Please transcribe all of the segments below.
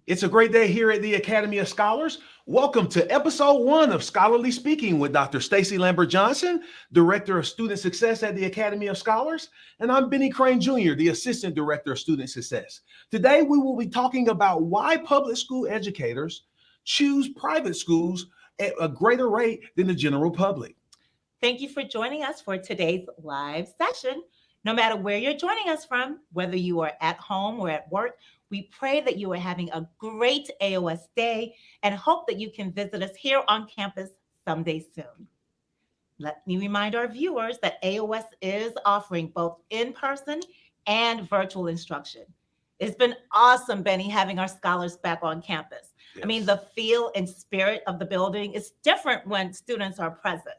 It's a great day here at the Academy of Scholars. Welcome to episode 1 of Scholarly Speaking with Dr. Stacy Lambert-Johnson, Director of Student Success at the Academy of Scholars. And I'm Benny Crane Jr., the Assistant Director of Student Success. Today, we will be talking about why public school educators choose private schools at a greater rate than the general public. Thank you for joining us for today's live session. No matter where you're joining us from, whether you are at home or at work, we pray that you are having a great AOS day and hope that you can visit us here on campus someday soon. Let me remind our viewers that AOS is offering both in-person and virtual instruction. It's been awesome, Benny, having our scholars back on campus. Yes. I mean, the feel and spirit of the building is different when students are present.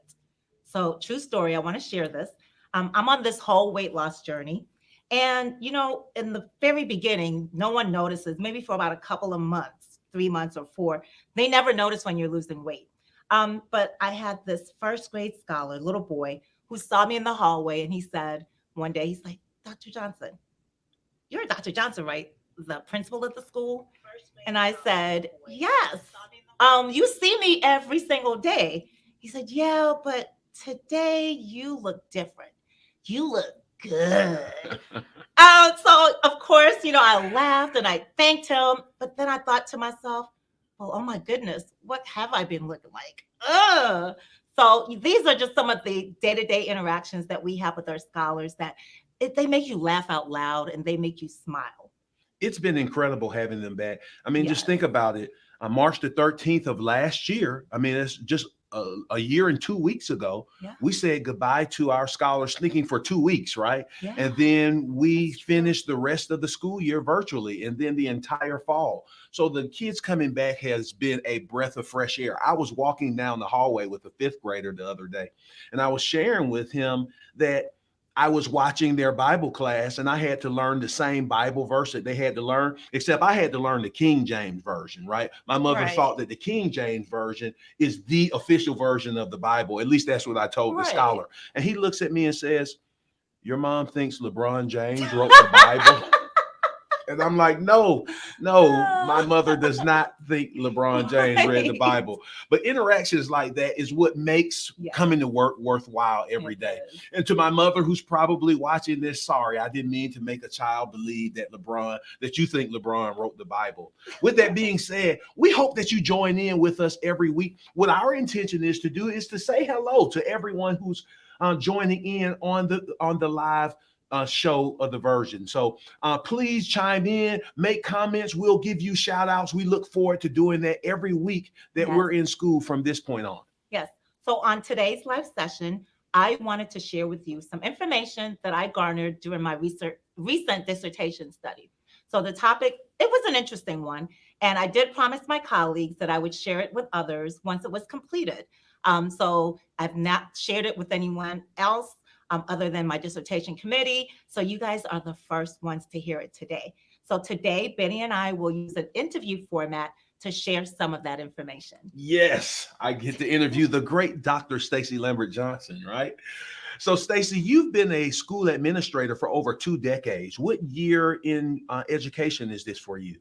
So, true story, I want to share this. I'm on this whole weight loss journey. And, in the very beginning, no one notices, maybe for about a couple of months, 3 months or 4, they never notice when you're losing weight. But I had this first grade scholar, little boy, who saw me in the hallway and he said, one day, he's like, Dr. Johnson, you're Dr. Johnson, right? The principal of the school? And I said, yes. You see me every single day. He said, yeah, but today you look different. You look good. So of course, I laughed and I thanked him, but then I thought to myself, well, oh my goodness, what have I been looking like? So these are just some of the day-to-day interactions that we have with our scholars that they make you laugh out loud and they make you smile. It's been incredible having them back. I mean, Yes. just think about it. On March the 13th of last year, I mean, it's just a year and 2 weeks ago, Yeah. we said goodbye to our scholars thinking for 2 weeks, right? Yeah. And then we That's true. finished the rest of the school year virtually and then the entire fall. So the kids coming back has been a breath of fresh air. I was walking down the hallway with a fifth grader the other day, and I was sharing with him that I was watching their Bible class and I had to learn the same Bible verse that they had to learn, except I had to learn the King James Version, right? My mother Right. thought that the King James Version is the official version of the Bible. At least that's what I told the Right. scholar. And he looks at me and says, your mom thinks LeBron James wrote the Bible? And I'm like, no, my mother does not think LeBron James read the Right. Bible. But interactions like that is what makes Yes. coming to work worthwhile every It day. is. And to my mother who's probably watching this, sorry, I didn't mean to make a child believe that you think LeBron wrote the Bible. With that being said, we hope that you join in with us every week. What our intention is to do is to say hello to everyone who's joining in on the live show of the version. So please chime in, make comments. We'll give you shout outs. We look forward to doing that every week that Yes. we're in school from this point on. Yes. So on today's live session, I wanted to share with you some information that I garnered during my recent dissertation study. So the topic, it was an interesting one, and I did promise my colleagues that I would share it with others once it was completed. So I've not shared it with anyone else other than my dissertation committee. So you guys are the first ones to hear it today. So today, Benny and I will use an interview format to share some of that information. Yes, I get to interview the great Dr. Stacy Lambert-Johnson, right? So, Stacy, you've been a school administrator for over 2 decades. What year in education is this for you?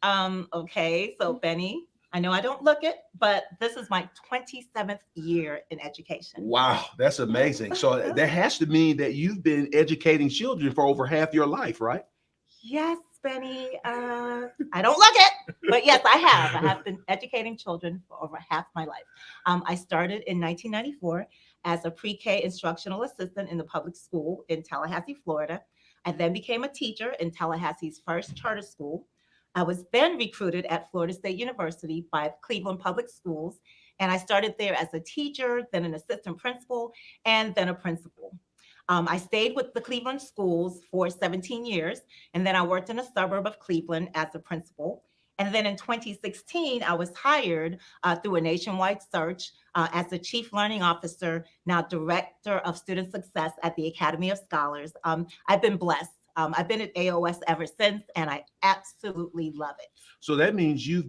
Okay, so Benny, I know I don't look it, but this is my 27th year in education. Wow, that's amazing. So that has to mean that you've been educating children for over half your life, right? Yes, Benny. I don't look it, but yes, I have. I have been educating children for over half my life. I started in 1994 as a pre-K instructional assistant in the public school in Tallahassee, Florida. I then became a teacher in Tallahassee's first charter school. I was then recruited at Florida State University by Cleveland Public Schools, and I started there as a teacher, then an assistant principal, and then a principal. I stayed with the Cleveland schools for 17 years, and then I worked in a suburb of Cleveland as a principal. And then in 2016, I was hired through a nationwide search as the Chief Learning Officer, now Director of Student Success at the Academy of Scholars. I've been blessed. I've been at AOS ever since, and I absolutely love it. So that means you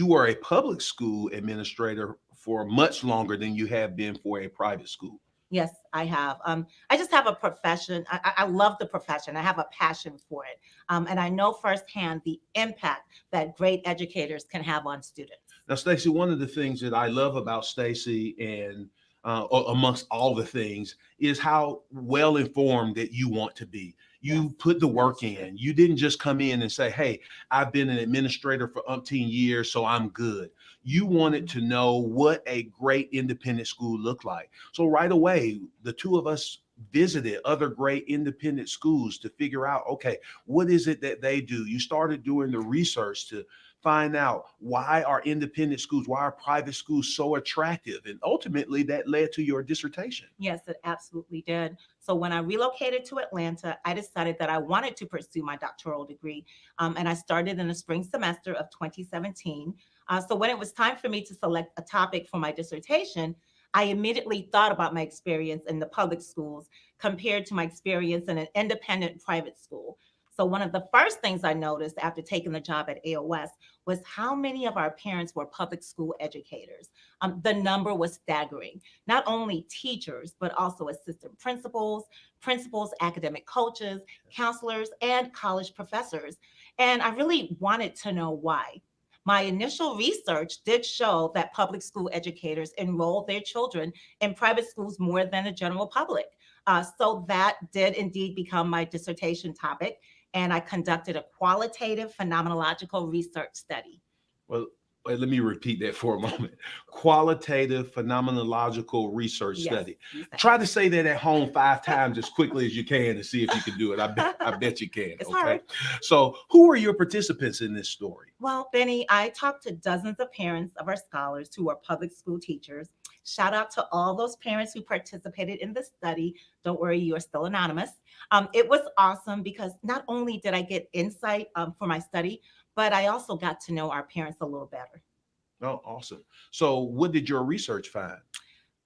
were a public school administrator for much longer than you have been for a private school. Yes, I have. I just have a profession. I love the profession. I have a passion for it. And I know firsthand the impact that great educators can have on students. Now, Stacy, one of the things that I love about Stacy and amongst all the things is how well informed that you want to be. Yes, You put the work that's true. in. You didn't just come in and say, "Hey, I've been an administrator for umpteen years, so I'm good." You wanted Mhm. to know what a great independent school looked like. So right away, the two of us visited other great independent schools to figure out, okay, what is it that they do? You started doing the research to find out why are independent schools, why are private schools so attractive? And ultimately that led to your dissertation. Yes, it absolutely did. So when I relocated to Atlanta, I decided that I wanted to pursue my doctoral degree. And I started in the spring semester of 2017. So when it was time for me to select a topic for my dissertation, I immediately thought about my experience in the public schools compared to my experience in an independent private school. So one of the first things I noticed after taking the job at AOS was how many of our parents were public school educators. The number was staggering. Not only teachers, but also assistant principals, principals, academic coaches, counselors, and college professors. And I really wanted to know why. My initial research did show that public school educators enroll their children in private schools more than the general public. So that did indeed become my dissertation topic, and I conducted a qualitative phenomenological research study. Well, let me repeat that for a moment. Qualitative phenomenological research Yes, study. you said Try to say that at home 5 times as quickly as you can to see if you can do it. I bet you can. it's Okay. hard. So, who are your participants in this story? Well, Benny, I talked to dozens of parents of our scholars who are public school teachers. Shout out to all those parents who participated in the study. Don't worry, you are still anonymous. It was awesome because not only did I get insight for my study, but I also got to know our parents a little better. Oh, awesome. So, what did your research find?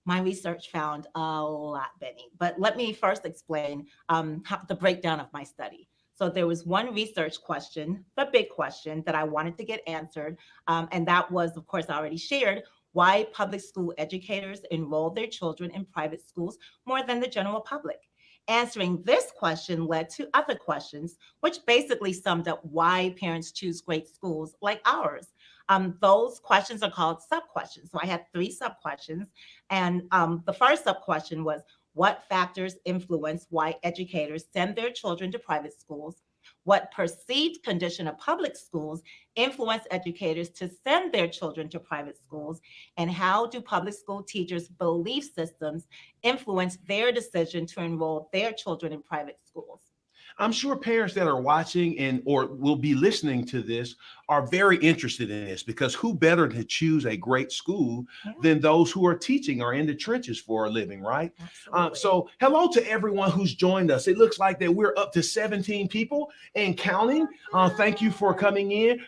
My research found a lot, Benny. But let me first explain the breakdown of my study. So there was one research question, the big question that I wanted to get answered, and that was, of course, I already shared why public school educators enroll their children in private schools more than the general public. Answering this question led to other questions, which basically summed up why parents choose great schools like ours. Those questions are called sub questions. So I had three sub questions, and the first sub question was, what factors influence why educators send their children to private schools? What perceived condition of public schools influence educators to send their children to private schools? And how do public school teachers' belief systems influence their decision to enroll their children in private schools? I'm sure parents that are watching and or will be listening to this are very interested in this because who better to choose a great school Yeah, than those who are teaching or in the trenches for a living, right? absolutely. So, hello to everyone who's joined us. It looks like that we're up to 17 people and counting. Thank you for coming in.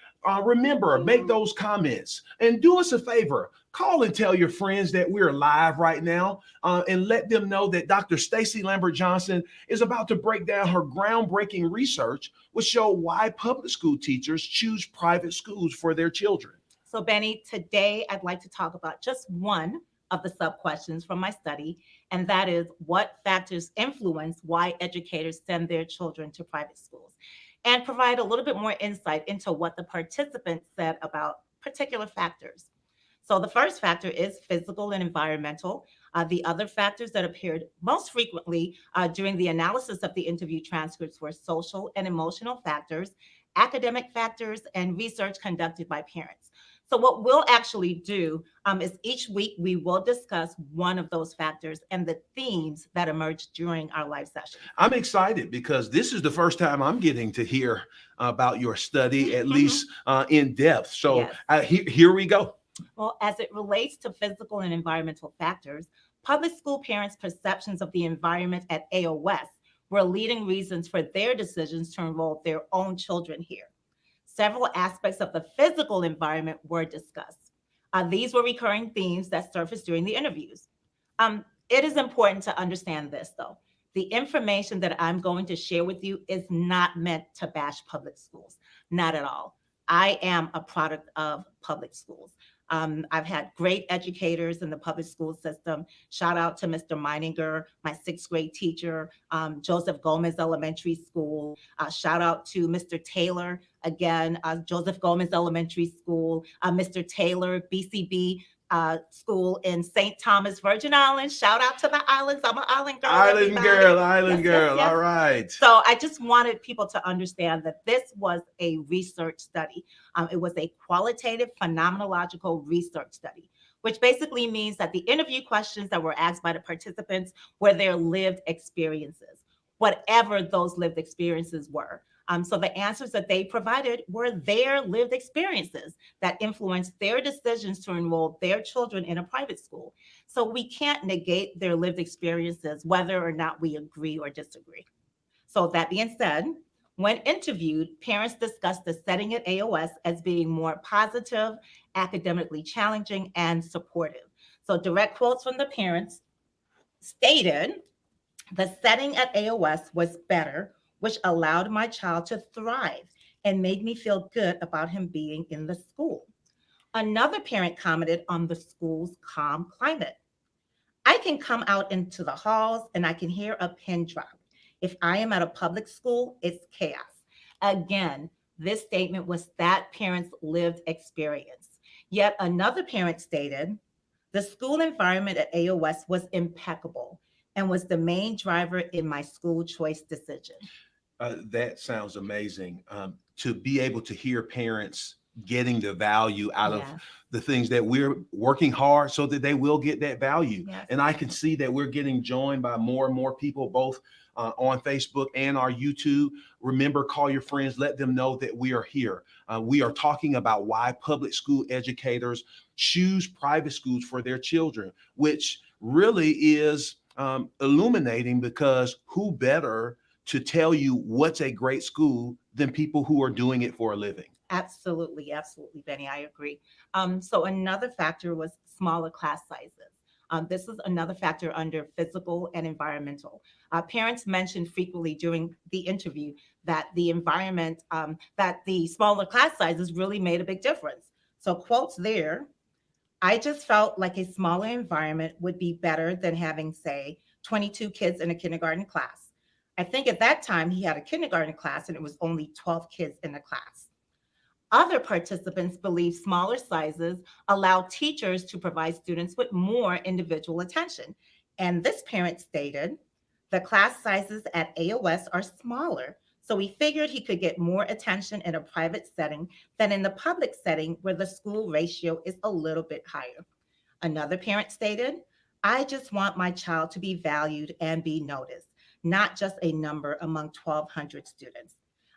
Remember, make those comments and do us a favor. Call and tell your friends that we're live right now and let them know that Dr. Stacy Lambert-Johnson is about to break down her groundbreaking research, which show why public school teachers choose private schools for their children. So, Benny, today I'd like to talk about just one of the sub questions from my study, and that is what factors influence why educators send their children to private schools, and provide a little bit more insight into what the participants said about particular factors. So, the first factor is physical and environmental. The other factors that appeared most frequently during the analysis of the interview transcripts were social and emotional factors, academic factors, and research conducted by parents. So, what we'll actually do is each week we will discuss one of those factors and the themes that emerge during our live sessions. I'm excited because this is the first time I'm getting to hear about your study, at least in depth. So Yes. here we go. Well, as it relates to physical and environmental factors, public school parents' perceptions of the environment at AOS were leading reasons for their decisions to enroll their own children here. Several aspects of the physical environment were discussed. These were recurring themes that surfaced during the interviews. It is important to understand this, though. The information that I'm going to share with you is not meant to bash public schools, not at all. I am a product of public schools. I've had great educators in the public school system. Shout out to Mr. Meininger, my sixth grade teacher, Joseph Gomez Elementary School. Shout out to Mr. Taylor, again, Joseph Gomez Elementary School, Mr. Taylor, BCB school in St. Thomas, Virgin Islands. Shout out to the islands. I'm an island girl. Island girl, island Yes, girl. yes, yes. All right. So I just wanted people to understand that this was a research study. It was a qualitative phenomenological research study, which basically means that the interview questions that were asked by the participants were their lived experiences, whatever those lived experiences were. So the answers that they provided were their lived experiences that influenced their decisions to enroll their children in a private school. So we can't negate their lived experiences, whether or not we agree or disagree. So that being said, when interviewed, parents discussed the setting at AOS as being more positive, academically challenging, and supportive. So direct quotes from the parents stated, "The setting at AOS was better, which allowed my child to thrive and made me feel good about him being in the school." Another parent commented on the school's calm climate. "I can come out into the halls and I can hear a pin drop. If I am at a public school, it's chaos." Again, this statement was that parent's lived experience. Yet another parent stated, "The school environment at AOS was impeccable and was the main driver in my school choice decision." That sounds amazing. To be able to hear parents getting the value out of Yes. the things that we're working hard so that they will get that value. Yes. And I can see that we're getting joined by more and more people, both on Facebook and our YouTube. Remember, call your friends, let them know that we are here. We are talking about why public school educators choose private schools for their children, which really is illuminating, because who better to tell you what's a great school than people who are doing it for a living? Absolutely, absolutely, Benny. I agree. So another factor was smaller class sizes. This is another factor under physical and environmental. Parents mentioned frequently during the interview that the environment, that the smaller class sizes really made a big difference. So quotes there, "I just felt like a smaller environment would be better than having, say, 22 kids in a kindergarten class. I think at that time he had a kindergarten class and it was only 12 kids in the class." Other participants believe smaller sizes allow teachers to provide students with more individual attention. And this parent stated, "The class sizes at AOS are smaller, so we figured he could get more attention in a private setting than in the public setting where the school ratio is a little bit higher." Another parent stated, "I just want my child to be valued and be noticed, not just a number among 1,200 students.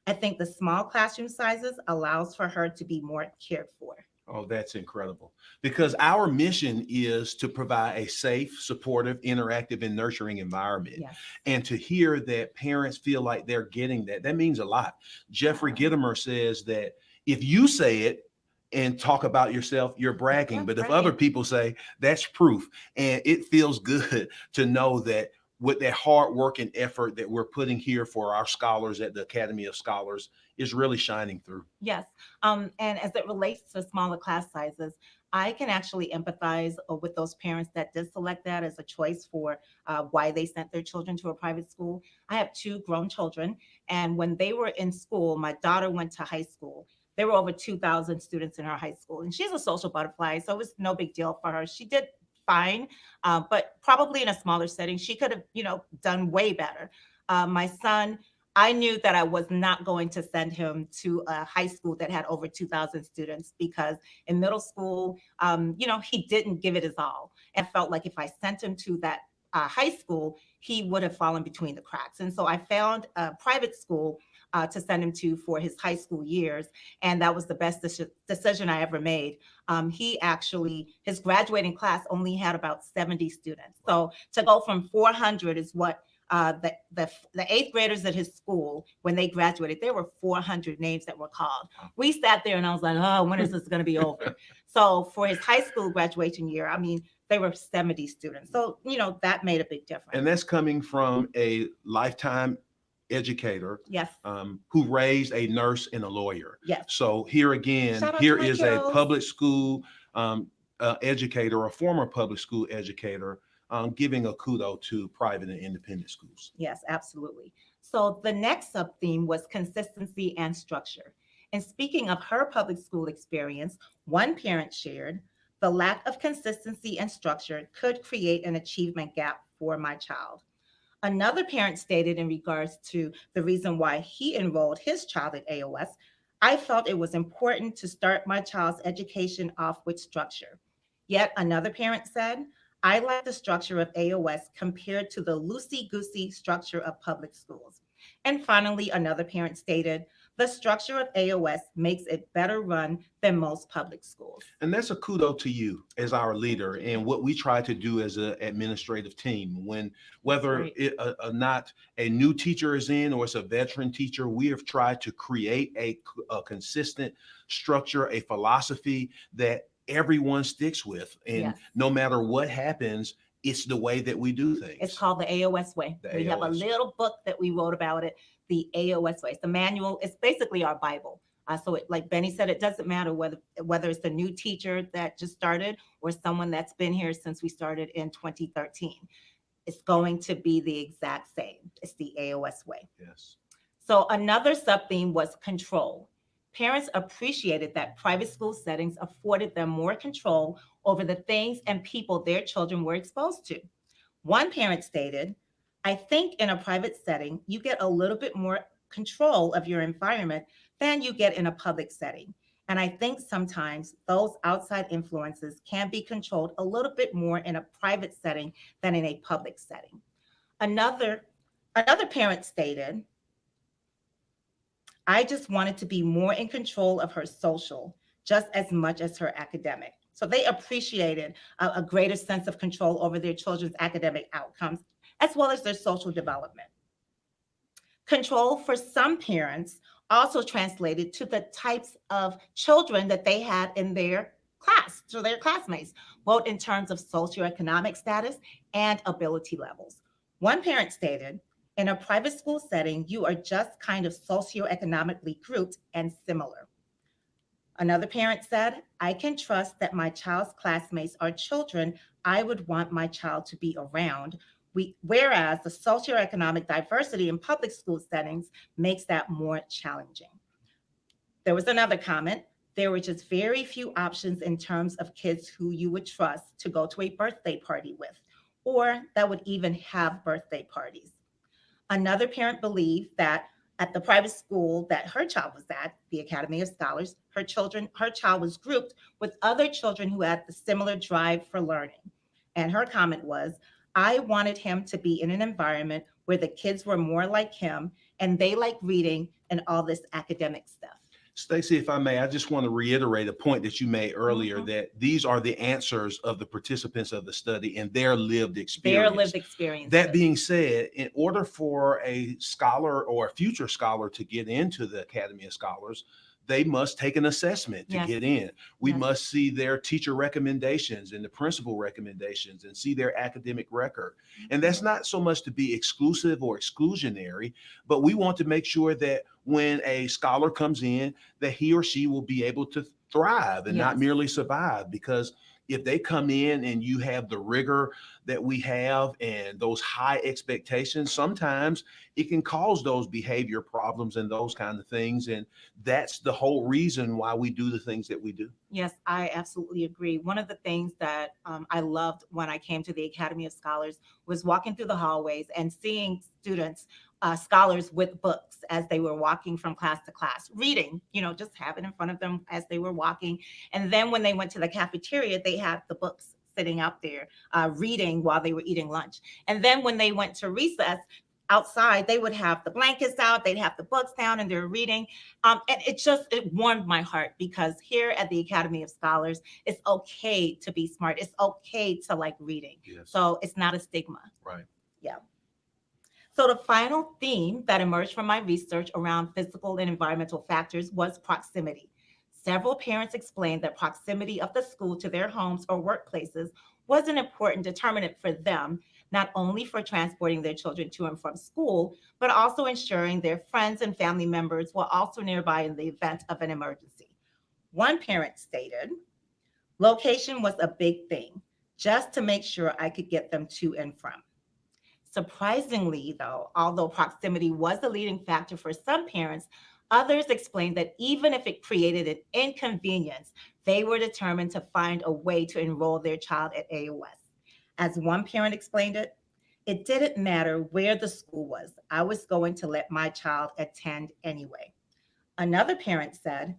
I think the small classroom sizes allows for her to be more cared for." Oh, that's incredible. Because our mission is to provide a safe, supportive, interactive, and nurturing environment. Yes. And to hear that parents feel like they're getting that, that means a lot. Jeffrey Gitomer says that if you say it and talk about yourself, you're bragging. Yeah, But if bragging. other people say, that's proof. And it feels good to know that with that hard work and effort that we're putting here for our scholars at the Academy of Scholars is really shining through. Yes. And as it relates to smaller class sizes, I can actually empathize with those parents that did select that as a choice for why they sent their children to a private school. I have two grown children, and when they were in school, my daughter went to high school. There were over 2,000 students in her high school, and she's a social butterfly, so it was no big deal for her. She did fine, but probably in a smaller setting, she could have, done way better. My son, I knew that I was not going to send him to a high school that had over 2,000 students, because in middle school, he didn't give it his all. And I felt like if I sent him to that high school, he would have fallen between the cracks. And so I found a private school to send him to for his high school years. And that was the best decision I ever made. His graduating class only had about 70 students. So to go from 400 is what the eighth graders at his school, when they graduated, there were 400 names that were called. We sat there and I was like, oh, when is this going to be over? So for his high school graduation year, there were 70 students. So, that made a big difference. And that's coming from a lifetime educator, yes, who raised a nurse and a lawyer. Yes. So here again, Shout out here to my is kiddos. a public school educator, a former public school educator, giving a kudo to private and independent schools. Yes, absolutely. So the next sub theme was consistency and structure. And speaking of her public school experience, one parent shared, the lack of consistency and structure could create an achievement gap for my child. Another parent stated in regards to the reason why he enrolled his child at AOS, I felt it was important to start my child's education off with structure. Yet another parent said, I like the structure of AOS compared to the loosey goosey structure of public schools. And finally, another parent stated, the structure of AOS makes it better run than most public schools. And that's a kudo to you as our leader and what we try to do as an administrative team. When whether Right. not a new teacher is in or it's a veteran teacher, we have tried to create a consistent structure, a philosophy that everyone sticks with. And Yes. no matter what happens, it's the way that we do things. It's called the AOS way. The We have a AOS. little book that we wrote about it, the AOS way. It's the manual. It's basically our Bible. So, like Benny said, it doesn't matter whether it's the new teacher that just started or someone that's been here since we started in 2013. It's going to be the exact same. It's the AOS way. Yes. So another sub theme was control. Parents appreciated that private school settings afforded them more control over the things and people their children were exposed to. One parent stated, I think in a private setting, you get a little bit more control of your environment than you get in a public setting. And I think sometimes those outside influences can be controlled a little bit more in a private setting than in a public setting. Another parent stated, I just wanted to be more in control of her social just as much as her academic. So they appreciated a greater sense of control over their children's academic outcomes as well as their social development. Control for some parents also translated to the types of children that they had in their class, to their classmates, both in terms of socioeconomic status and ability levels. One parent stated, in a private school setting, you are just kind of socioeconomically grouped and similar. Another parent said, I can trust that my child's classmates are children I would want my child to be around. Whereas the socioeconomic diversity in public school settings makes that more challenging. There was another comment. There were just very few options in terms of kids who you would trust to go to a birthday party with, or that would even have birthday parties. Another parent believed that at the private school that her child was at, the Academy of Scholars, her child was grouped with other children who had the similar drive for learning. And her comment was, I wanted him to be in an environment where the kids were more like him and they like reading and all this academic stuff. Stacy, if I may, I just want to reiterate a point that you made earlier, Mhm. that these are the answers of the participants of the study and their lived Their experience. lived experience. That being said, in order for a scholar or a future scholar to get into the Academy of Scholars, they must take an assessment to Yes. get in. We Yes. must see their teacher recommendations and the principal recommendations and see their academic record. And that's not so much to be exclusive or exclusionary, but we want to make sure that when a scholar comes in, that he or she will be able to thrive and not Yes. merely survive. Because if they come in and you have the rigor that we have and those high expectations, sometimes it can cause those behavior problems and those kind of things. And that's the whole reason why we do the things that we do. Yes, I absolutely agree. One of the things that I loved when I came to the Academy of Scholars was walking through the hallways and seeing students, scholars with books as they were walking from class to class, reading, just have it in front of them as they were walking. And then when they went to the cafeteria, they had the books sitting out there, reading while they were eating lunch. And then when they went to recess, outside, they would have the blankets out, they'd have the books down, and they're reading. And it warmed my heart, because here at the Academy of Scholars, it's okay to be smart. It's okay to like reading. Yes. So it's not a stigma. Right. Yeah. So the final theme that emerged from my research around physical and environmental factors was proximity. Several parents explained that proximity of the school to their homes or workplaces was an important determinant for them, not only for transporting their children to and from school, but also ensuring their friends and family members were also nearby in the event of an emergency. One parent stated, Location was a big thing, just to make sure I could get them to and from. Surprisingly, though, although proximity was a leading factor for some parents, others explained that even if it created an inconvenience, they were determined to find a way to enroll their child at AOS. As one parent explained it didn't matter where the school was, I was going to let my child attend anyway. Another parent said,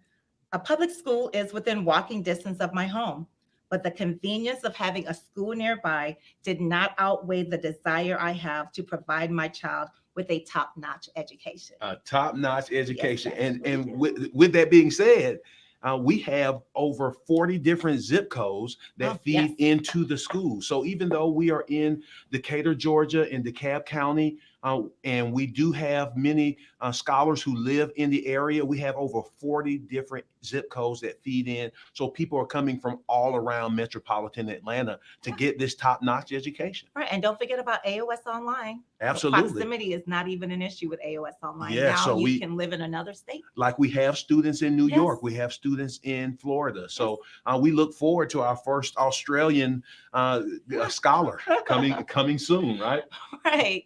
a public school is within walking distance of my home, but the convenience of having a school nearby did not outweigh the desire I have to provide my child with a top-notch education. A top-notch education. Yes, And with that being said, we have over 40 different zip codes that feed into the school. So even though we are in Decatur, Georgia, in DeKalb County, and we do have many scholars who live in the area, we have over 40 different zip codes that feed in. So people are coming from all around metropolitan Atlanta to get this top-notch education. Right. And don't forget about AOS Online. Absolutely. Proximity is not even an issue with AOS Online. Yeah, now so you can live in another state. Like we have students in New Yes. York, we have students in Florida. So we look forward to our first Australian scholar coming soon, right? Right.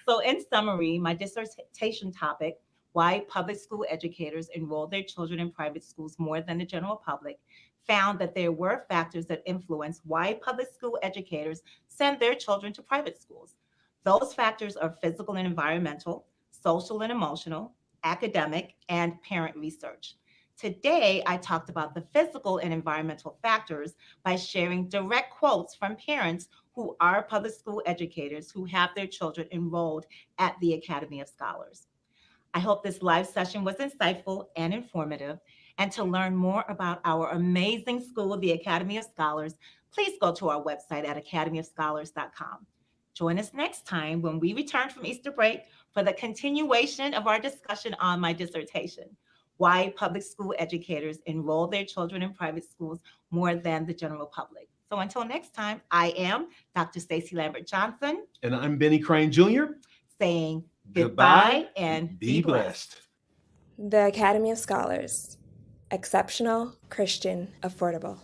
So in summary, my dissertation topic, why public school educators enroll their children in private schools more than the general public, found that there were factors that influence why public school educators send their children to private schools. Those factors are physical and environmental, social and emotional, academic, and parent research. Today, I talked about the physical and environmental factors by sharing direct quotes from parents who are public school educators who have their children enrolled at the Academy of Scholars. I hope this live session was insightful and informative. And to learn more about our amazing school, the Academy of Scholars, please go to our website at academyofscholars.com. Join us next time when we return from Easter break for the continuation of our discussion on my dissertation, why public school educators enroll their children in private schools more than the general public. So until next time, I am Dr. Stacy Lambert-Johnson. And I'm Benny Crane Jr. saying goodbye and be blessed. The Academy of Scholars. Exceptional, Christian, affordable.